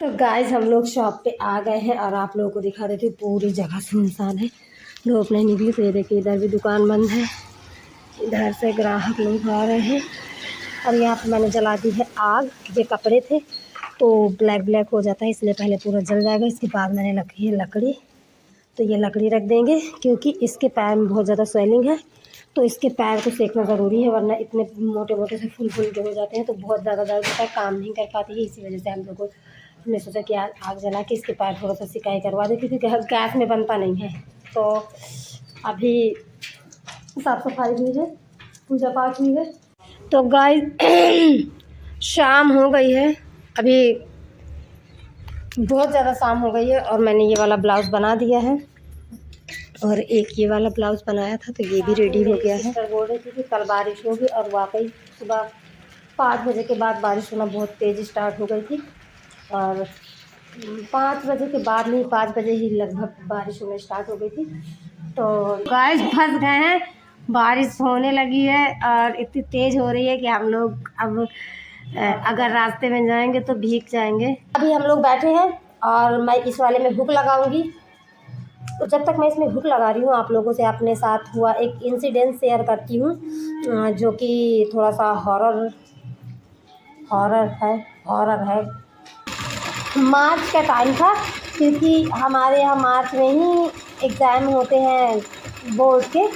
तो गाइस हम लोग शॉप पे आ गए हैं और आप लोगों को दिखा रहे थे पूरी जगह सुनसान है। लोग नहीं निकली तो ये देखिए इधर भी दुकान बंद है, इधर से ग्राहक लोग आ रहे हैं। और यहाँ पे मैंने जला दी है आग। ये कपड़े थे तो ब्लैक ब्लैक हो जाता है इसलिए पहले पूरा जल जाएगा। इसके बाद मैंने रखी है लकड़ी, तो ये लकड़ी रख देंगे क्योंकि इसके पैर में बहुत ज़्यादा स्वेलिंग है तो इसके पैर को सेकना ज़रूरी है, वरना इतने मोटे मोटे से फूल फूल के हो जाते हैं तो बहुत ज़्यादा दर्द होता है, काम नहीं कर पाती है। इसी वजह से हम लोग को हमने सोचा कि आग जला के इसके पैर थोड़ा सा सिकाई करवा दे क्योंकि गैस में बनता नहीं है। तो अभी साफ़ सफाई हुई है, पूजा पाठ हुई है। तो गाइस शाम हो गई है, अभी बहुत ज़्यादा शाम हो गई है और मैंने ये वाला ब्लाउज़ बना दिया है और एक ये वाला ब्लाउज़ बनाया था तो ये भी रेडी हो गया है। बोल रही थी कि कल बारिश होगी और वाकई सुबह 5 बजे के बाद बारिश होना बहुत तेज़ स्टार्ट हो गई थी और 5 बजे के बाद नहीं 5 बजे ही लगभग बारिश होना स्टार्ट हो गई थी। तो गाइस फंस गए हैं, बारिश होने लगी है और इतनी तेज़ हो रही है कि हम लोग अब अगर रास्ते में जाएंगे तो भीग जाएंगे। अभी हम लोग बैठे हैं और मैं इस वाले में हुक लगाऊंगी। तो जब तक मैं इसमें हुक लगा रही हूँ आप लोगों से अपने साथ हुआ एक इंसिडेंट शेयर करती हूँ जो कि थोड़ा सा हॉरर है। मार्च का टाइम था क्योंकि हमारे यहाँ मार्च में ही एग्ज़ाम होते हैं बोर्ड के,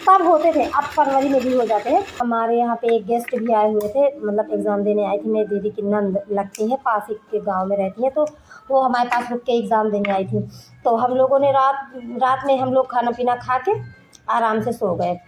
तब होते थे, अब फरवरी में भी हो जाते हैं। हमारे यहाँ पे एक गेस्ट भी आए हुए थे, मतलब एग्ज़ाम देने आई थी। मेरी दीदी की नंद लगती है, पास ही के गांव में रहती है, तो वो हमारे पास रुक के एग्ज़ाम देने आई थी। तो हम लोगों ने रात में हम लोग खाना पीना खा के आराम से सो गए।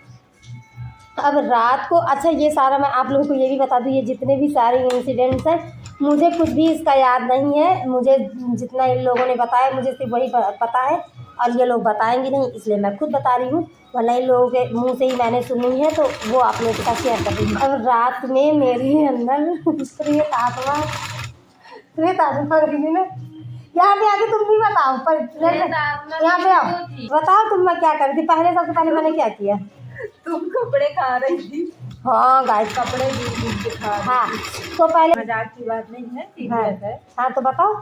अब रात को अच्छा ये सारा मैं आप लोगों को ये भी बता दूँ, ये जितने भी सारे इंसिडेंट्स हैं मुझे कुछ भी इसका याद नहीं है। मुझे जितना इन लोगों ने बताया मुझे सिर्फ वही पता है और ये लोग बताएंगे नहीं इसलिए मैं खुद बता रही हूँ, वरना इन लोगों के मुंह से ही मैंने सुनी है तो वो आप लोगों के साथ शेयर कर रही हूँ। अब रात में मेरे अंदर प्रेत आत्मा गई ना। यहाँ पे आके तुम भी बताओ, पर यहाँ पे आओ बताओ तुम मैं क्या कर रही थी। सबसे पहले मैंने क्या किया, तुम कपड़े खा रही थी। हाँ गाइस कपड़े भी खा रही थी। हाँ तो पहले मजाक की बात नहीं है, सीरियस है। हाँ तो बताओ।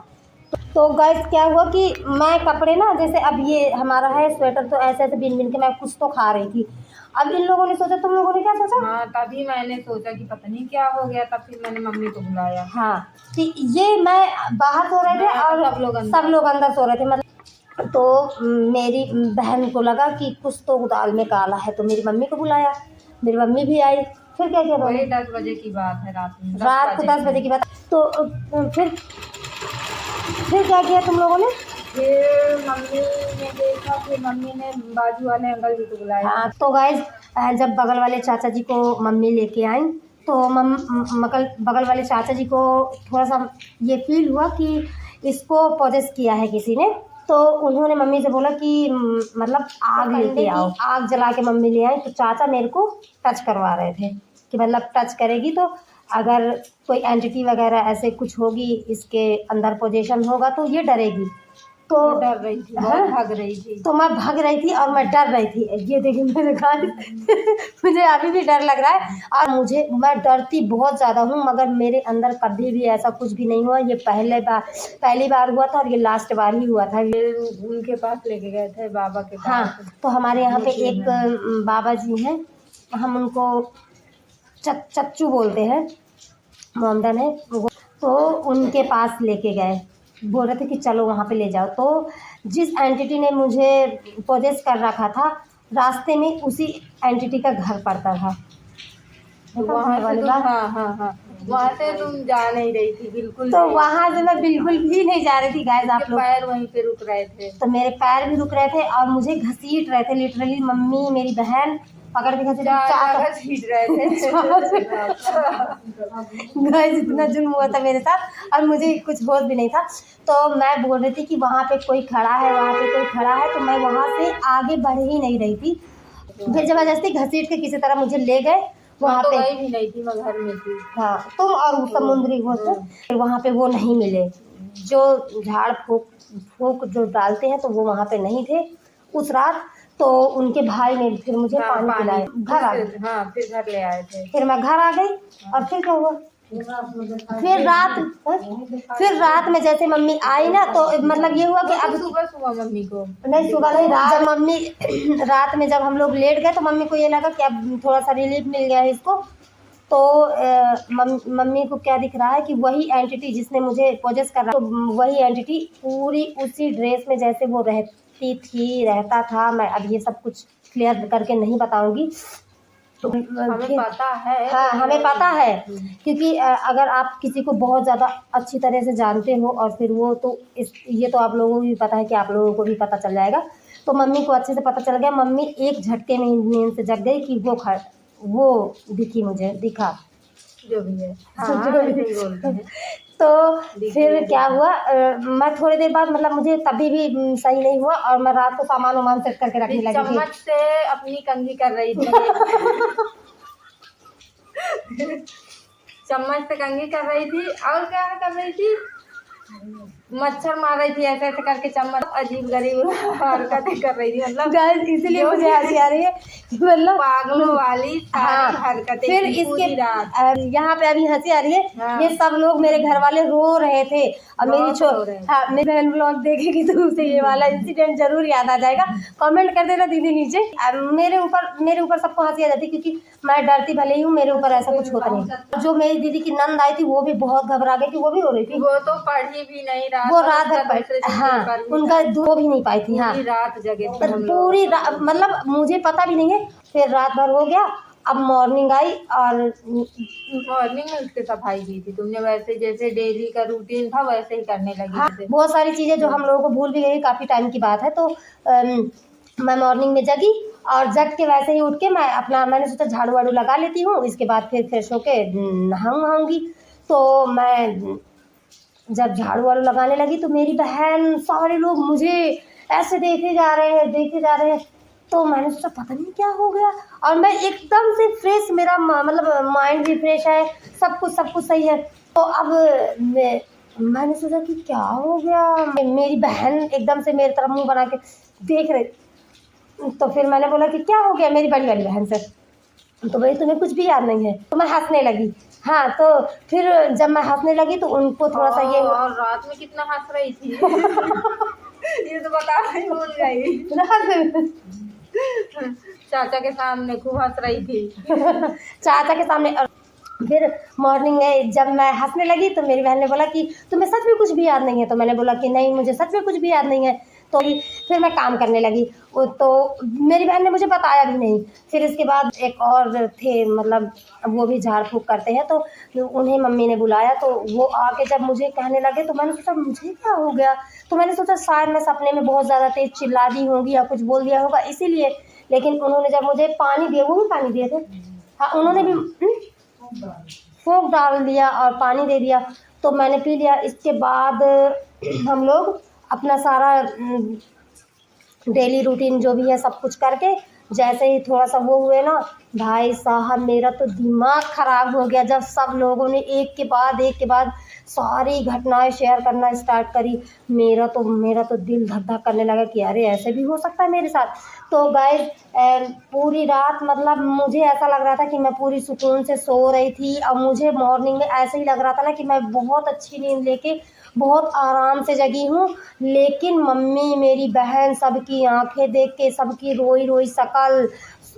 तो गाइस क्या हुआ कि मैं कपड़े ना जैसे अब ये हमारा है स्वेटर तो ऐसे ऐसे बिन बिन के मैं कुछ तो खा रही थी। अब इन लोगों ने सोचा, तुम लोगों ने क्या सोचा? हाँ तभी मैंने सोचा कि पता नहीं क्या हो गया, तब फिर मैंने मम्मी को बुलाया। हाँ कि ये मैं बाहर सो रहे थे और सब लोग अंदर सो रहे थे। मतलब तो मेरी बहन को लगा कि कुछ तो दाल में काला है तो मेरी मम्मी को बुलाया, मेरी मम्मी भी आई। फिर क्या किया, वही 10 बजे की बात है, रात को 10 बजे की बात। तो फिर क्या किया तुम लोगों ने? फिर मम्मी ने देखा, फिर मम्मी ने बाजू वाले अंकल जी को बुलाया। हाँ तो गाइस जब बगल वाले चाचा जी को मम्मी लेके आई तो बगल वाले चाचा जी को थोड़ा सा ये फील हुआ कि इसको पॉजेस किया है किसी ने। तो उन्होंने मम्मी से बोला कि मतलब आग लेके आओ। आग जला के मम्मी ले आई तो चाचा मेरे को टच करवा रहे थे कि मतलब टच करेगी तो अगर कोई एंटिटी वगैरह ऐसे कुछ होगी, इसके अंदर पोजीशन होगा तो ये डरेगी। तो डर रही थी, बहुत भाग रही थी। तो मैं भाग रही थी और मैं डर रही थी। ये देखिए मेरे गाल मुझे अभी भी डर लग रहा है और मैं डरती बहुत ज़्यादा हूँ, मगर मेरे अंदर कभी भी ऐसा कुछ भी नहीं हुआ। ये पहली बार हुआ था और ये लास्ट बार ही हुआ था। उनके पास लेके गए थे, बाबा के पास। हाँ तो हमारे यहाँ पे एक बाबा जी हैं, हम उनको चच्चू बोलते हैं, मोमडन है वो। तो उनके पास लेके गए, बोल रहे थे कि चलो वहाँ पे ले जाओ। तो जिस एंटिटी ने मुझे पोजेस कर रखा था रास्ते में उसी एंटिटी का घर पड़ता था। वहाँ से तुम जा नहीं रही थी बिल्कुल। तो वहाँ से मैं बिल्कुल भी नहीं जा रही थी गाइस। आप लोग पैर वहीं पे रुक रहे थे, तो मेरे पैर भी रुक रहे थे और मुझे घसीट रहे थे लिटरली। मम्मी मेरी बहन पकड़ के घसीट रहे थे। गाइस इतना जुल्म हुआ था मेरे साथ और मुझे कुछ होश भी नहीं था। तो मैं बोल रही थी कि वहाँ पे कोई खड़ा है, वहाँ पे कोई खड़ा है, तो मैं वहाँ से आगे बढ़ ही नहीं रही थी। फिर जबरदस्ती घसीट के किसी तरह मुझे ले गए वहाँ पे। गई भी नहीं थी, मैं घर में थी। हाँ तुम और समुद्री हो तो वहाँ पे वो नहीं मिले, जो झाड़ फूक जो डालते हैं तो वो वहाँ पे नहीं थे उस रात। तो उनके भाई ने फिर मुझे पानी पिलाया, घर आ गए। हाँ फिर घर ले आए थे। फिर मैं घर आ गई और फिर क्या हुआ, फिर रात में जैसे मम्मी आई ना तो मतलब ये हुआ कि अब सुबह मम्मी को नहीं, सुबह नहीं, रात जब मम्मी रात में जब हम लोग लेट गए तो मम्मी को ये लगा कि अब थोड़ा सा रिलीफ मिल गया है इसको। तो मम्मी को क्या दिख रहा है कि वही एंटिटी जिसने मुझे पोजेस कर रहा, तो वही एंटिटी पूरी उसी ड्रेस में जैसे वो रहती थी, रहता था। मैं अब ये सब कुछ क्लियर करके नहीं बताऊंगी। तो हमें पता है। हाँ, हमें पता है, क्योंकि अगर आप किसी को बहुत ज़्यादा अच्छी तरह से जानते हो और फिर वो तो ये तो आप लोगों को भी पता है कि आप लोगों को भी पता चल जाएगा। तो मम्मी को अच्छे से पता चल गया। मम्मी एक झटके में नींद से जग गई कि वो दिखी, मुझे दिखा जो भी है। हाँ, जो भी बोलते हैं। तो फिर क्या हुआ, मैं थोड़ी देर बाद मतलब मुझे तभी भी सही नहीं हुआ और मैं रात को सामान वामान सेट करके रखने लगी थी। चम्मच से अपनी कंघी कर रही थी। चम्मच से कंघी कर रही थी और क्या कर रही थी, मच्छर मार रही थी ऐसे ऐसे करके। चम्मच अजीब गरीब हरकतें कर रही थी, मतलब गाइस इसलिए मुझे हंसी आ रही है कि मतलब पागलों वाली सारी हरकतें। फिर इसके यहाँ पे अभी हंसी आ रही है। ये सब लोग मेरे घर वाले रो रहे थे और मेरी बहन ब्लॉग देखेगी तो उसे ये वाला इंसिडेंट जरूर याद आ जाएगा। कमेंट कर देना दीदी नीचे। मेरे ऊपर सबको हंसी आ जाती क्योंकि मैं डरती भले ही हूँ, मेरे ऊपर ऐसा कुछ होता नहीं। जो मेरी दीदी की नंद आई थी वो भी बहुत घबरा गई कि वो भी रो रही थी। वो तो पढ़ी भी नहीं, वो रात भर हाँ, उनका दो भी नहीं पाई थी। हाँ, रात जगे पूरी मतलब मुझे पता भी नहीं है। फिर रात भर हो गया। अब मॉर्निंग आई और मॉर्निंग में उसके सफाई की थी तुमने, वैसे जैसे डेली का रूटीन था वैसे ही करने लगी। हाँ, बहुत सारी चीज़ें जो हम लोगों को भूल भी गई, काफ़ी टाइम की बात है। तो मैं मॉर्निंग में जगी और जग के वैसे ही उठ के मैंने सोचा झाड़ू वाड़ू लगा लेती हूँ, इसके बाद फिर फ्रेश होके नहाऊंगी। तो मैं जब झाड़ू वाड़ू लगाने लगी तो मेरी बहन, सारे लोग मुझे ऐसे देखे जा रहे हैं। तो मैंने सोचा पता नहीं क्या हो गया और मैं एकदम से फ्रेश, मेरा मतलब माइंड भी फ्रेश है, सब कुछ सही है। तो अब मैंने सोचा कि क्या हो गया, मेरी बहन एकदम से मेरी तरफ मुंह बना के देख रही। तो फिर मैंने बोला कि क्या हो गया मेरी बड़ी वाली बहन से। तो भाई तुम्हें कुछ भी याद नहीं है। तो मैं हंसने लगी। हाँ, तो फिर जब मैं हंसने लगी तो उनको थोड़ा सा ये और रात में कितना हंस रही थी। ये तो बता नहीं भूल गई। चाचा के सामने खूब हंस रही थी। चाचा के सामने। और फिर मॉर्निंग में जब मैं हंसने लगी तो मेरी बहन ने बोला कि तुम्हें सच में कुछ भी याद नहीं है। तो मैंने बोला कि नहीं, मुझे सच में कुछ भी याद नहीं है। तो फिर मैं काम करने लगी। तो मेरी बहन ने मुझे बताया भी नहीं। फिर इसके बाद एक और थे, मतलब वो भी झाड़ फूँक करते हैं, तो उन्हें मम्मी ने बुलाया। तो वो आके जब मुझे कहने लगे तो मैंने सोचा मुझे क्या हो गया। तो मैंने सोचा शायद मैं सपने में बहुत ज़्यादा तेज़ चिल्ला दी होंगी या कुछ बोल दिया होगा इसीलिए। लेकिन उन्होंने जब मुझे पानी दिया, वो भी पानी दिए थे। हाँ, उन्होंने भी फोक डाल दिया और पानी दे दिया। तो मैंने पी लिया। इसके बाद हम लोग अपना सारा डेली रूटीन जो भी है सब कुछ करके जैसे ही थोड़ा सा वो हुए ना, भाई साहब मेरा तो दिमाग ख़राब हो गया जब सब लोगों ने एक के बाद सारी घटनाएं शेयर करना स्टार्ट करी। मेरा तो दिल धक धक करने लगा कि अरे ऐसे भी हो सकता है मेरे साथ। तो गाइस पूरी रात मतलब मुझे ऐसा लग रहा था कि मैं पूरी सुकून से सो रही थी और मुझे मॉर्निंग में ऐसे ही लग रहा था ना कि मैं बहुत अच्छी नींद लेके बहुत आराम से जगी हूँ। लेकिन मम्मी, मेरी बहन, सबकी आंखें देख के, सबकी रोई रोई शक्ल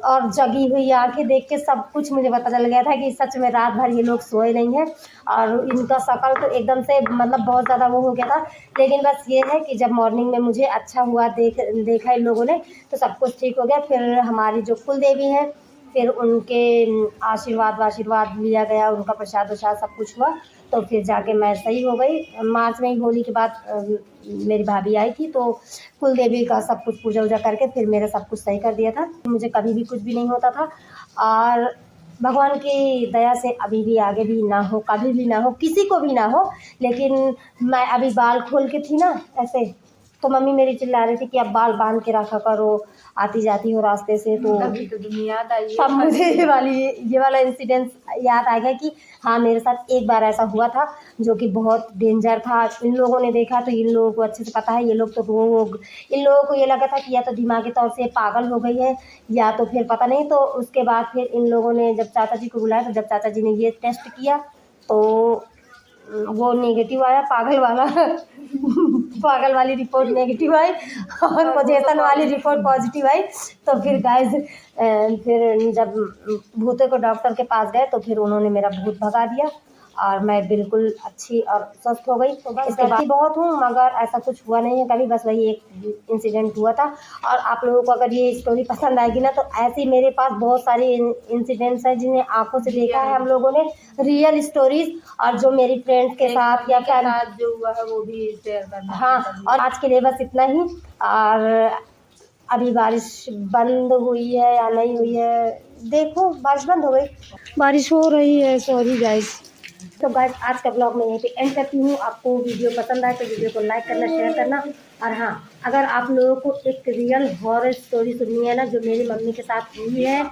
और जगी हुई आंखें देख के सब कुछ मुझे पता चल गया था कि सच में रात भर ये लोग सोए नहीं हैं। और इनका शक्ल तो एकदम से मतलब बहुत ज़्यादा वो हो गया था। लेकिन बस ये है कि जब मॉर्निंग में मुझे अच्छा हुआ, देखा इन लोगों ने, तो सब कुछ ठीक हो गया। फिर हमारी जो कुल देवी हैं, फिर उनके आशीर्वाद लिया गया, उनका प्रसाद वसाद सब कुछ हुआ। तो फिर जाके मैं सही हो गई। मार्च में ही होली के बाद मेरी भाभी आई थी तो कुल देवी का सब कुछ पूजा वूजा करके फिर मेरा सब कुछ सही कर दिया था। मुझे कभी भी कुछ भी नहीं होता था और भगवान की दया से अभी भी आगे भी ना हो, कभी भी ना हो, किसी को भी ना हो। लेकिन मैं अभी बाल खोल के थी ना ऐसे, तो मम्मी मेरी चिल्ला रही थी कि अब बाल बांध के रखा करो, आती जाती हो रास्ते से। तो अभी तो तुम याद आई तब मुझे ये वाला इंसिडेंट याद आ गया कि हाँ, मेरे साथ एक बार ऐसा हुआ था जो कि बहुत डेंजर था। इन लोगों ने देखा तो इन लोगों को अच्छे से पता है, ये लोग तो इन लोगों को ये लगा था कि या तो दिमागी तौर से पागल हो गई है या तो फिर पता नहीं। तो उसके बाद फिर इन लोगों ने जब चाचा जी को बुलाया तो जब चाचा जी ने ये टेस्ट किया तो वो नेगेटिव आया, पागल वाला पागल वाली रिपोर्ट नेगेटिव आई और पोजीशन वाली रिपोर्ट पॉजिटिव आई। तो फिर गाइस फिर जब भूते को डॉक्टर के पास गए तो फिर उन्होंने मेरा भूत भगा दिया और मैं बिल्कुल अच्छी और स्वस्थ हो गई। तो बस इसके बाद बहुत हूँ, मगर ऐसा कुछ हुआ नहीं है कभी, बस वही एक इंसिडेंट हुआ था। और आप लोगों को अगर ये स्टोरी पसंद आएगी ना, तो ऐसी मेरे पास बहुत सारी इंसिडेंट्स हैं जिन्हें आंखों से देखा है हम लोगों ने, रियल स्टोरीज, और जो मेरी फ्रेंड्स के साथ या साथ जो हुआ है वो भी शेयर करना। हाँ, और आज के लिए बस इतना ही। और अभी बारिश बंद हुई है या नहीं हुई है, देखो बारिश बंद हो गई, बारिश हो रही है, सॉरी गाइस। तो गाइस आज का ब्लॉग मैं यहीं पे एंड करती हूँ। आपको वीडियो पसंद आए तो वीडियो को लाइक करना, शेयर करना। और हाँ, अगर आप लोगों को एक रियल हॉरर स्टोरी सुननी है ना, जो मेरी मम्मी के साथ हुई है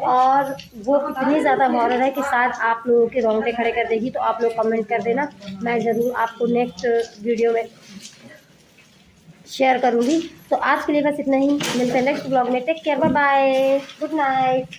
और वो इतनी ज़्यादा हॉरर है कि शायद आप लोगों के रोंगटे खड़े कर देगी, तो आप लोग कमेंट कर देना, मैं ज़रूर आपको नेक्स्ट वीडियो में शेयर करूँगी। तो आज के लिए बस इतना ही, मिलते हैं नेक्स्ट ब्लॉग में। Take care, bye bye, good night.